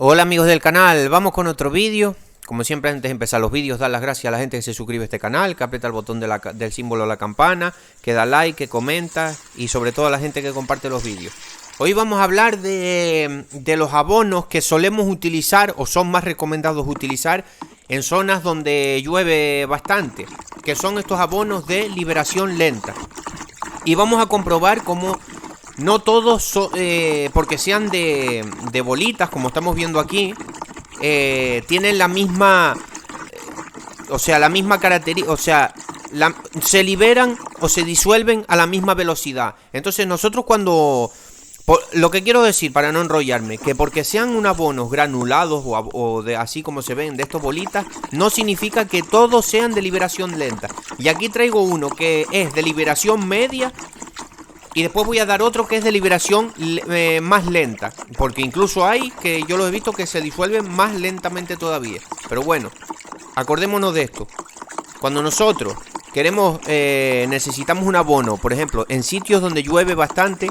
Hola amigos del canal, vamos con otro vídeo. Como siempre, antes de empezar los vídeos, dar las gracias a la gente que se suscribe a este canal, que aprieta el botón del símbolo de la campana, que da like, que comenta y sobre todo a la gente que comparte los vídeos. Hoy vamos a hablar de los abonos que solemos utilizar o son más recomendados utilizar en zonas donde llueve bastante, que son estos abonos de liberación lenta. Y vamos a comprobar cómo no todos, porque sean de bolitas, como estamos viendo aquí, tienen la misma, la misma característica, se liberan o se disuelven a la misma velocidad. Entonces nosotros lo que quiero decir, para no enrollarme, que porque sean un abonos granulados o de así como se ven de estos bolitas, no significa que todos sean de liberación lenta. Y aquí traigo uno que es de liberación media. Y después voy a dar otro que es de liberación más lenta. Porque incluso hay que yo lo he visto que se disuelven más lentamente todavía. Pero bueno, acordémonos de esto. Cuando nosotros necesitamos un abono, por ejemplo, en sitios donde llueve bastante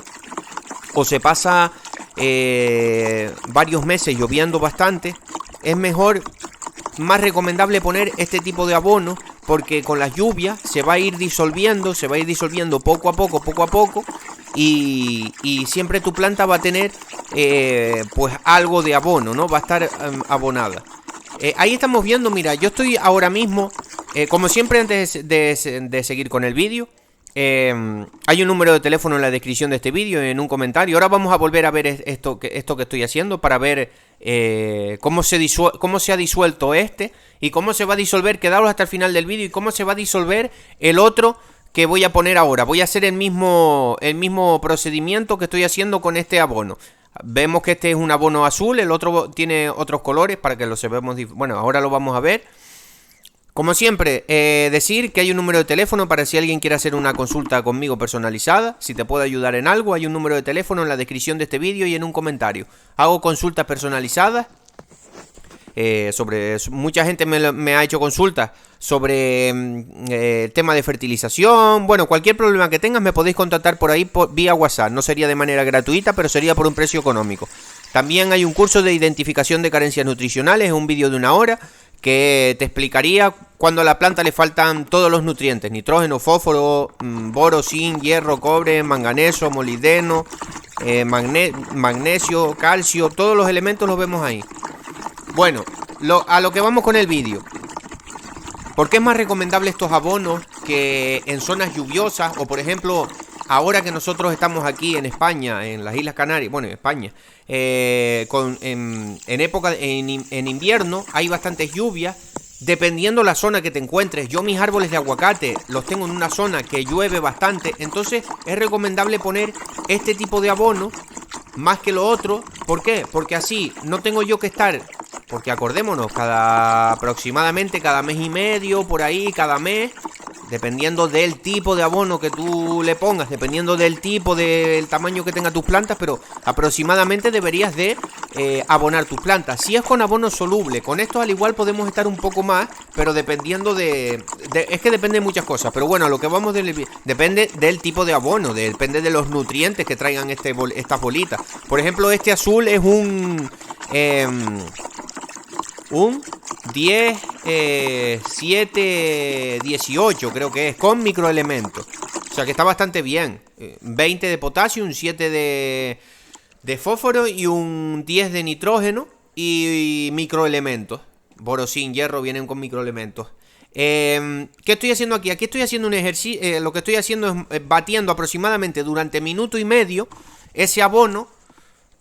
o se pasa varios meses lloviendo bastante, es más recomendable poner este tipo de abono, porque con las lluvias se va a ir disolviendo poco a poco, y siempre tu planta va a tener pues algo de abono, ¿no? Va a estar abonada. Ahí estamos viendo, mira, yo estoy ahora mismo, como siempre antes de seguir con el vídeo, hay un número de teléfono en la descripción de este vídeo y en un comentario. Ahora vamos a volver a ver esto que estoy haciendo para ver cómo se ha disuelto y cómo se va a disolver. Quedaos hasta el final del vídeo y cómo se va a disolver el otro que voy a poner ahora. Voy a hacer el mismo procedimiento que estoy haciendo con este abono. Vemos que este es un abono azul, el otro tiene otros colores para que lo sepamos. Bueno, ahora lo vamos a ver. Como siempre, decir que hay un número de teléfono para si alguien quiere hacer una consulta conmigo personalizada. Si te puedo ayudar en algo, hay un número de teléfono en la descripción de este vídeo y en un comentario. Hago consultas personalizadas. Mucha gente me ha hecho consultas sobre el tema de fertilización. Bueno, cualquier problema que tengas me podéis contactar por ahí vía WhatsApp. No sería de manera gratuita, pero sería por un precio económico. También hay un curso de identificación de carencias nutricionales, un vídeo de 1 hora, que te explicaría cuando a la planta le faltan todos los nutrientes: nitrógeno, fósforo, boro, zinc, hierro, cobre, manganeso, molibdeno, magnesio, calcio. Todos los elementos los vemos ahí. Bueno, a lo que vamos con el vídeo. ¿Por qué es más recomendable estos abonos que en zonas lluviosas? O por ejemplo, ahora que nosotros estamos aquí en España, en las Islas Canarias, bueno, en España, en invierno hay bastantes lluvias. Dependiendo la zona que te encuentres, yo mis árboles de aguacate los tengo en una zona que llueve bastante, entonces es recomendable poner este tipo de abono más que lo otro. ¿Por qué? Porque así no tengo yo que estar, porque acordémonos, aproximadamente cada mes y medio, por ahí, cada mes, dependiendo del tipo de abono que tú le pongas, dependiendo del tamaño que tenga tus plantas, pero aproximadamente deberías de abonar tus plantas. Si es con abono soluble, con esto al igual podemos estar un poco más, pero dependiendo es que depende de muchas cosas. Pero bueno, lo que vamos depende del tipo de abono, depende de los nutrientes que traigan estas bolitas. Por ejemplo, este azul es un 10, 7, 18 creo que es, con microelementos. O sea que está bastante bien. 20 de potasio, un 7 de fósforo y un 10 de nitrógeno y microelementos. Boro, zinc, hierro vienen con microelementos. ¿Qué estoy haciendo aquí? Aquí estoy haciendo un ejercicio. Lo que estoy haciendo es batiendo aproximadamente durante minuto y medio ese abono,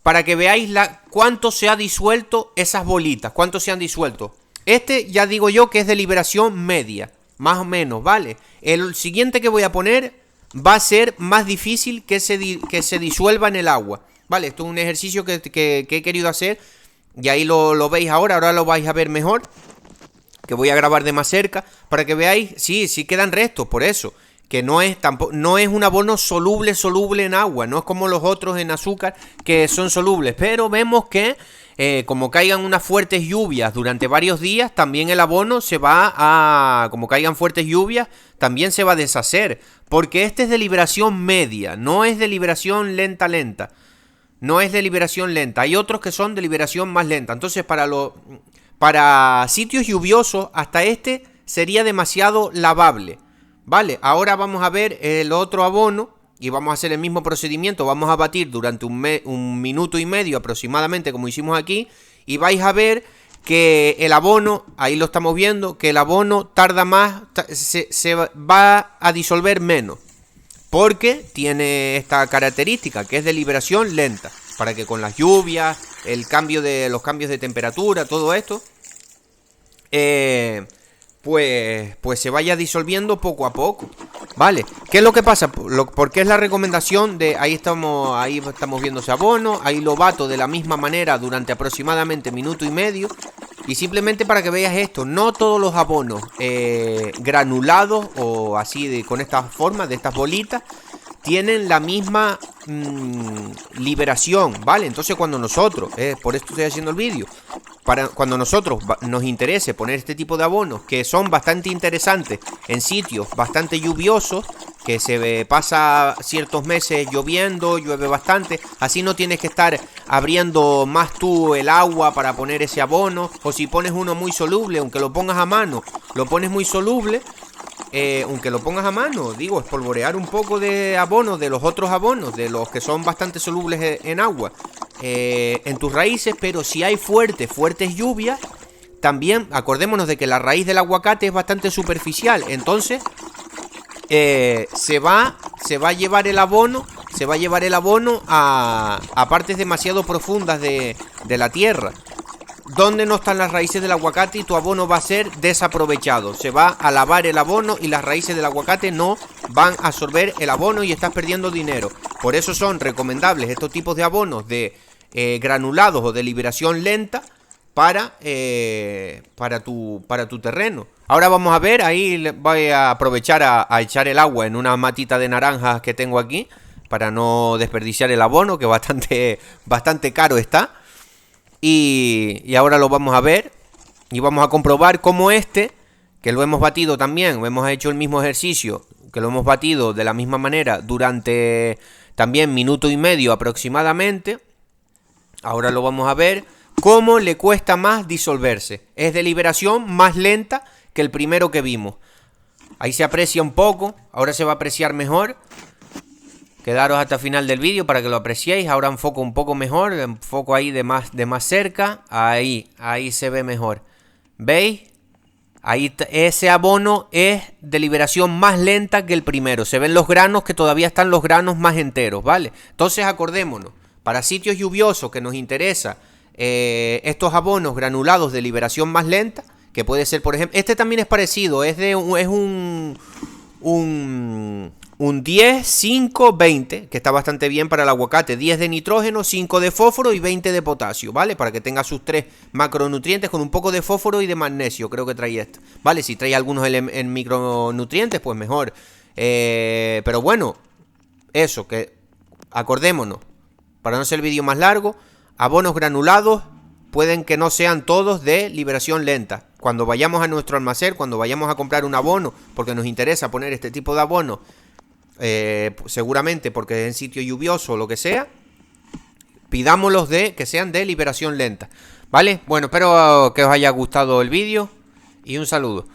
para que veáis cuánto se ha disuelto esas bolitas, cuánto se han disuelto. Este ya digo yo que es de liberación media, más o menos, ¿vale? El siguiente que voy a poner va a ser más difícil que se disuelva en el agua, ¿vale? Esto es un ejercicio que he querido hacer y ahí lo veis ahora lo vais a ver mejor, que voy a grabar de más cerca para que veáis. Sí quedan restos, por eso. Que no es un abono soluble en agua, no es como los otros en azúcar que son solubles, pero vemos que como caigan unas fuertes lluvias durante varios días, también el abono como caigan fuertes lluvias, también se va a deshacer, porque este es de liberación media, no es de liberación lenta. no es de liberación lenta. Hay otros que son de liberación más lenta. Entonces para sitios lluviosos hasta este sería demasiado lavable. Vale, ahora vamos a ver el otro abono y vamos a hacer el mismo procedimiento. Vamos a batir durante un minuto y medio aproximadamente, como hicimos aquí, y vais a ver que el abono, ahí lo estamos viendo, que el abono tarda más, se va a disolver menos, porque tiene esta característica que es de liberación lenta, para que con las lluvias, los cambios de temperatura, todo esto, pues se vaya disolviendo poco a poco. Vale, ¿qué es lo que pasa? Porque es la recomendación de, ahí estamos viendo ese abono, ahí lo bato de la misma manera durante aproximadamente minuto y medio. Y simplemente para que veas esto, no todos los abonos granulados o así con esta forma, de estas bolitas, tienen la misma liberación, ¿vale? Entonces cuando nosotros, por esto estoy haciendo el vídeo, cuando nosotros nos interese poner este tipo de abonos, que son bastante interesantes en sitios bastante lluviosos, que se pasa ciertos meses lloviendo, llueve bastante, así no tienes que estar abriendo más tú el agua para poner ese abono, o si pones uno muy soluble, aunque lo pongas a mano, lo pones muy soluble, aunque lo pongas a mano, digo, espolvorear un poco de abono, de los otros abonos, de los que son bastante solubles en agua, en tus raíces. Pero si hay fuertes lluvias, también acordémonos de que la raíz del aguacate es bastante superficial, entonces se va a llevar el abono, a partes demasiado profundas de la tierra, donde no están las raíces del aguacate, y tu abono va a ser desaprovechado. Se va a lavar el abono y las raíces del aguacate no van a absorber el abono y estás perdiendo dinero. Por eso son recomendables estos tipos de abonos de granulados o de liberación lenta para tu terreno. Ahora vamos a ver, ahí voy a aprovechar a echar el agua en una matita de naranjas que tengo aquí, para no desperdiciar el abono, que bastante caro está. Y ahora lo vamos a ver y vamos a comprobar cómo que lo hemos batido también, hemos hecho el mismo ejercicio, que lo hemos batido de la misma manera durante también minuto y medio aproximadamente. Ahora lo vamos a ver cómo le cuesta más disolverse. Es de liberación más lenta que el primero que vimos. Ahí se aprecia un poco, ahora se va a apreciar mejor. Quedaros hasta el final del vídeo para que lo apreciéis. Ahora enfoco un poco mejor, enfoco ahí de más cerca. Ahí se ve mejor. ¿Veis? Ahí ese abono es de liberación más lenta que el primero. Se ven los granos, que todavía están los granos más enteros, ¿vale? Entonces acordémonos, para sitios lluviosos que nos interesa estos abonos granulados de liberación más lenta, que puede ser, por ejemplo, este también es parecido, es un 10, 5, 20, que está bastante bien para el aguacate. 10 de nitrógeno, 5 de fósforo y 20 de potasio, ¿vale? Para que tenga sus 3 macronutrientes con un poco de fósforo y de magnesio, creo que trae esto, ¿vale? Si trae algunos en micronutrientes, pues mejor. Pero bueno, eso, que acordémonos, para no hacer el vídeo más largo, abonos granulados pueden que no sean todos de liberación lenta. Cuando vayamos a nuestro almacén, cuando vayamos a comprar un abono, porque nos interesa poner este tipo de abono, seguramente porque es en sitio lluvioso o lo que sea, pidámoslos que sean de liberación lenta, ¿vale? Bueno, espero que os haya gustado el vídeo y un saludo.